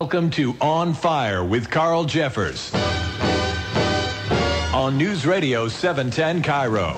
Welcome to On Fire with Carl Jeffers on News Radio 710 Cairo.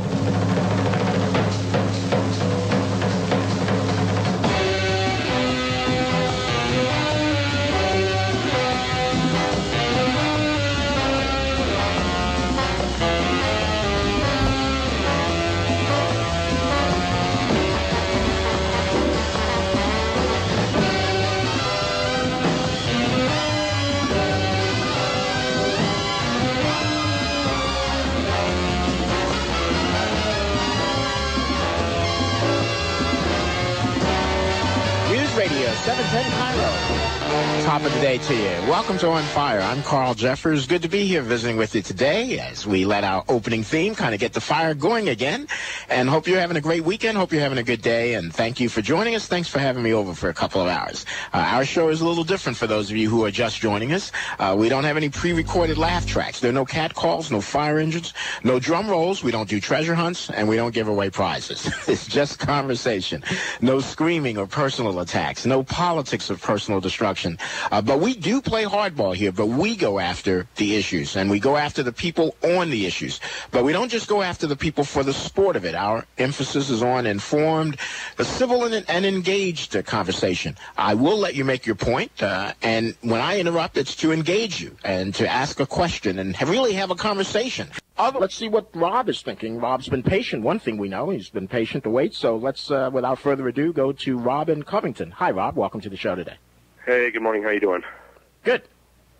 Top of the day to you. Welcome to On Fire. I'm Carl Jeffers. Good to be here visiting with you today as we let our opening theme kind of get the fire going again. And hope you're having a great weekend. Hope you're having a good day. And thank you for joining us. Thanks for having me over for a couple of hours. Our show is a little different for those of you who are just joining us. We don't have any pre-recorded laugh tracks. There are no cat calls, no fire engines, no drum rolls. We don't do treasure hunts, and we don't give away prizes. It's just conversation. No screaming or personal attacks. No politics of personal destruction. But we do play hardball here, but we go after the issues, and we go after the people on the issues. But we don't just go after the people for the sport of it. Our emphasis is on informed, civil, and engaged conversation. I will let you make your point, and when I interrupt, it's to engage you and to ask a question and really have a conversation. Let's see what Rob is thinking. Rob's been patient. One thing we know, he's been patient to wait. So let's, without further ado, go to Rob in Covington. Hi, Rob. Welcome to the show today. Hey, good morning. How you doing? Good.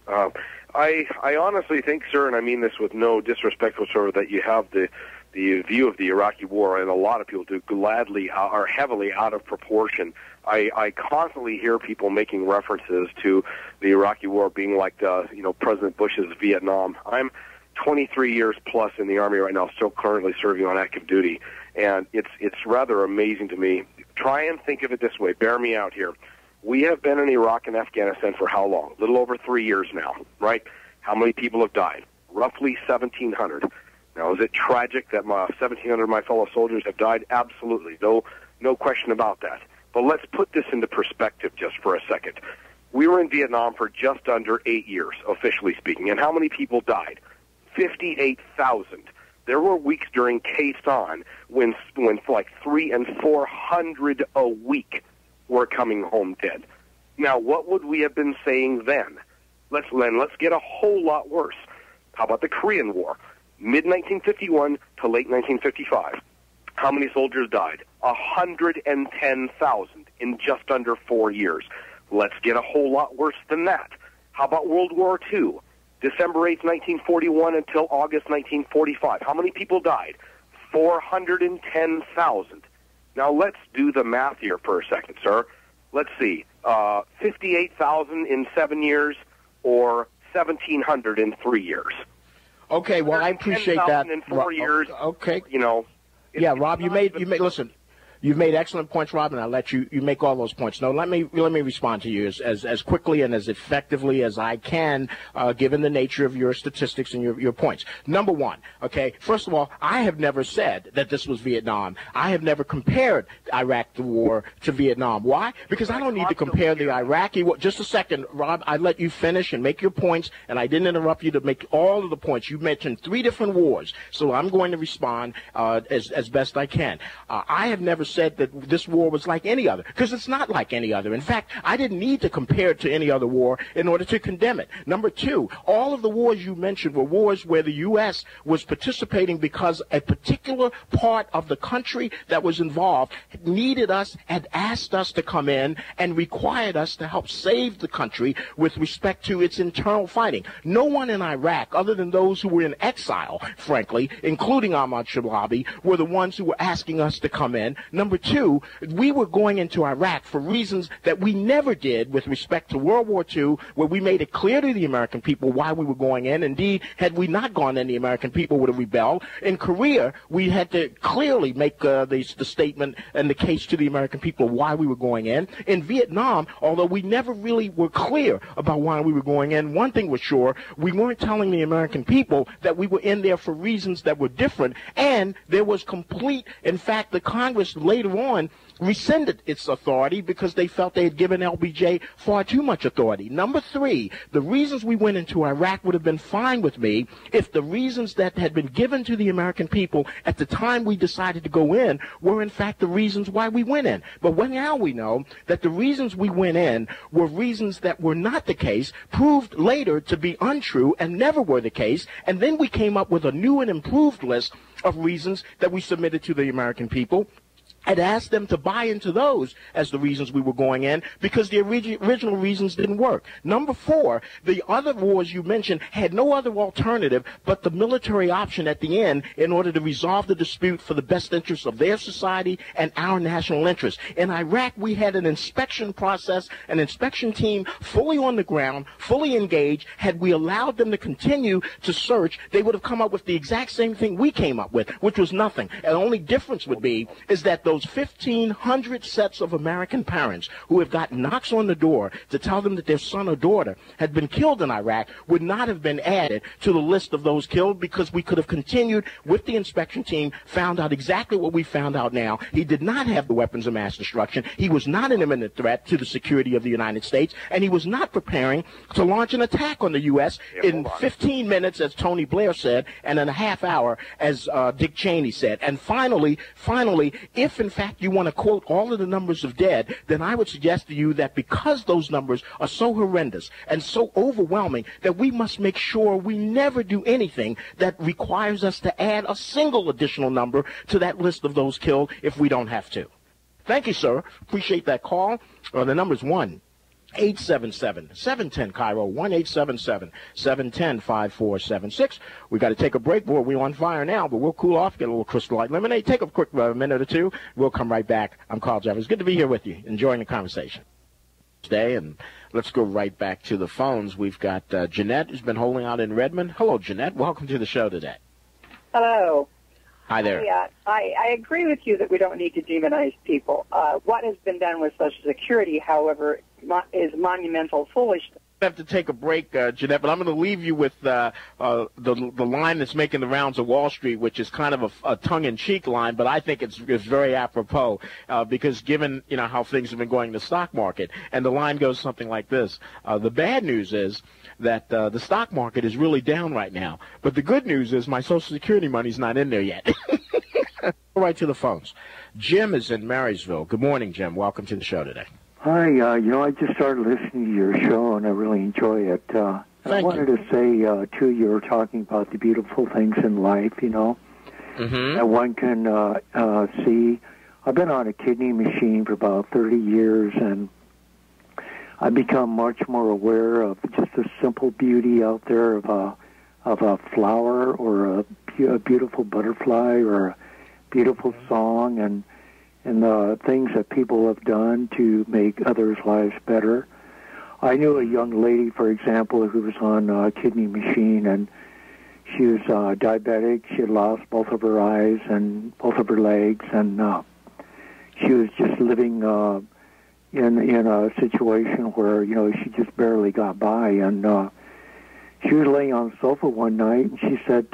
I honestly think, sir, and I mean this with no disrespect whatsoever, that you have the view of the Iraqi war, and a lot of people do, gladly are heavily out of proportion. I constantly hear people making references to the Iraqi war being like President Bush's Vietnam. I'm 23 years plus in the Army right now, still currently serving on active duty, and it's rather amazing to me. Try and think of it this way. Bear me out here. We have been in Iraq and Afghanistan for how long? A little over 3 years now, right? How many people have died? Roughly 1,700. Now, is it tragic that 1,700 of my fellow soldiers have died? Absolutely. No question about that. But let's put this into perspective just for a second. We were in Vietnam for just under 8 years, officially speaking. And how many people died? 58,000. There were weeks during Khe-Sanh when like 300 and 400 a week were coming home dead. Now, what would we have been saying then? Let's get a whole lot worse. How about the Korean War? Mid-1951 to late 1955. How many soldiers died? 110,000 in just under 4 years. Let's get a whole lot worse than that. How about World War II? December 8th, 1941 until August 1945. How many people died? 410,000. Now, let's do the math here for a second, sir. Let's see. 58,000 in 7 years or 1,700 in 3 years. Okay, well, I appreciate that. 10,000 in 4 years. Okay. Yeah, Rob, you made listen. You've made excellent points, Rob, and I'll let you make all those points. No, let me respond to you as quickly and as effectively as I can, given the nature of your statistics and your points. Number one, okay, first of all, I have never said that this was Vietnam. I have never compared Iraq the war to Vietnam. Why? Because I don't need to compare the Iraqi war. Just a second, Rob, I let you finish and make your points, and I didn't interrupt you to make all of the points. You mentioned 3 different wars, so I'm going to respond as best I can. I have never said that this war was like any other, because it's not like any other. In fact, I didn't need to compare it to any other war in order to condemn it. Number two, all of the wars you mentioned were wars where the U.S. was participating because a particular part of the country that was involved needed us, had asked us to come in, and required us to help save the country with respect to its internal fighting. No one in Iraq, other than those who were in exile, frankly, including Ahmad Shalabi, were the ones who were asking us to come in. Number two, we were going into Iraq for reasons that we never did with respect to World War II, where we made it clear to the American people why we were going in. Indeed, had we not gone in, the American people would have rebelled. In Korea, we had to clearly make the statement and the case to the American people why we were going in. In Vietnam, although we never really were clear about why we were going in, one thing was sure, we weren't telling the American people that we were in there for reasons that were different, and there was complete, in fact, the Congress later on rescinded its authority because they felt they had given LBJ far too much authority. Number three, the reasons we went into Iraq would have been fine with me if the reasons that had been given to the American people at the time we decided to go in were in fact the reasons why we went in. But now we know that the reasons we went in were reasons that were not the case, proved later to be untrue and never were the case, and then we came up with a new and improved list of reasons that we submitted to the American people and asked them to buy into those as the reasons we were going in because the original reasons didn't work. Number four, the other wars you mentioned had no other alternative but the military option at the end in order to resolve the dispute for the best interests of their society and our national interest. In Iraq, we had an inspection process, an inspection team fully on the ground, fully engaged. Had we allowed them to continue to search, they would have come up with the exact same thing we came up with, which was nothing. And the only difference would be is that those 1,500 sets of American parents who have got knocks on the door to tell them that their son or daughter had been killed in Iraq would not have been added to the list of those killed because we could have continued with the inspection team, found out exactly what we found out now. He did not have the weapons of mass destruction. He was not an imminent threat to the security of the United States, and he was not preparing to launch an attack on the U.S. in 15 minutes, as Tony Blair said, and in a half hour, as Dick Cheney said. And finally, if in fact you want to quote all of the numbers of dead, then I would suggest to you that because those numbers are so horrendous and so overwhelming that we must make sure we never do anything that requires us to add a single additional number to that list of those killed if we don't have to. Thank you, sir. Appreciate that call. The number is 1-877-710-KIRO, 1-877-710-5476. We got to take a break. Boy, we're on fire now, but we'll cool off, get a little Crystal Light lemonade, take a quick minute or two. We'll come right back. I'm Carl Jeffers. Good to be here with you, enjoying the conversation today. And let's go right back to the phones. We've got Jeanette, who's been holding out in Redmond. Hello, Jeanette. Welcome to the show today. Hello. Hi there. I agree with you that we don't need to demonize people. What has been done with Social Security, however, is monumental foolishness. I have to take a break, Jeanette, but I'm going to leave you with the line that's making the rounds of Wall Street, which is kind of a tongue-in-cheek line, but I think it's very apropos because given how things have been going in the stock market, and the line goes something like this: the bad news is that the stock market is really down right now, but the good news is my Social Security money's not in there yet. Right to the phones. Jim is in Marysville. Good morning, Jim. Welcome to the show today. Hi, I just started listening to your show, and I really enjoy it. I wanted to say, too, you were talking about the beautiful things in life, that one can see. I've been on a kidney machine for about 30 years, and I've become much more aware of just the simple beauty out there of a flower or a beautiful butterfly or a beautiful song, and the things that people have done to make others' lives better. I knew a young lady, for example, who was on a kidney machine, and she was diabetic. She had lost both of her eyes and both of her legs, and she was just living in a situation where, she just barely got by. And she was laying on the sofa one night, and she said,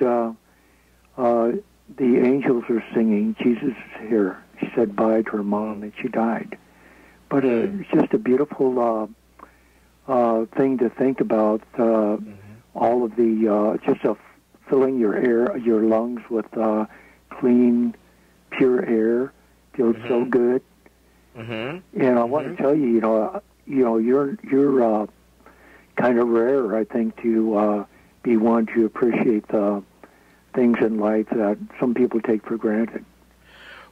the angels are singing, Jesus is here. She said bye to her mom, and she died. But it's just a beautiful thing to think about, all of the, just filling your lungs with clean, pure air. Feels so good. And I want to tell you, you're kind of rare, I think, to be one to appreciate the things in life that some people take for granted.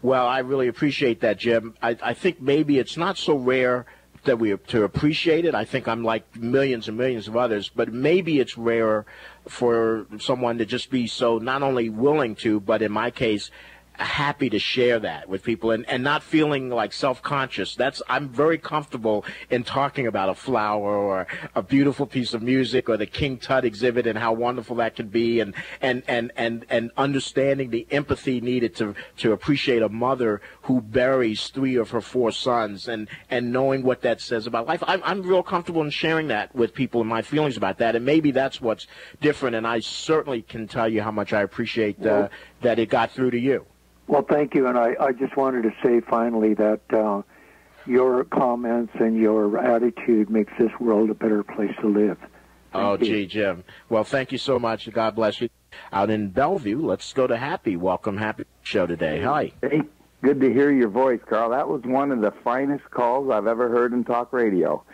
Well, I really appreciate that, Jim. I think maybe it's not so rare that we to appreciate it. I think I'm like millions and millions of others, but maybe it's rare for someone to just be so not only willing to, but in my case, happy to share that with people and not feeling like self-conscious. I'm very comfortable in talking about a flower or a beautiful piece of music or the King Tut exhibit and how wonderful that can be, and understanding the empathy needed to appreciate a mother who buries 3 of her 4 sons and knowing what that says about life. I'm real comfortable in sharing that with people and my feelings about that, and maybe that's what's different, and I certainly can tell you how much I appreciate that it got through to you. Well, thank you, and I just wanted to say finally that your comments and your attitude makes this world a better place to live. Gee, Jim. Well, thank you so much. God bless you. Out in Bellevue, let's go to Happy. Welcome, Happy show today. Hi. Hey, good to hear your voice, Carl. That was one of the finest calls I've ever heard in talk radio.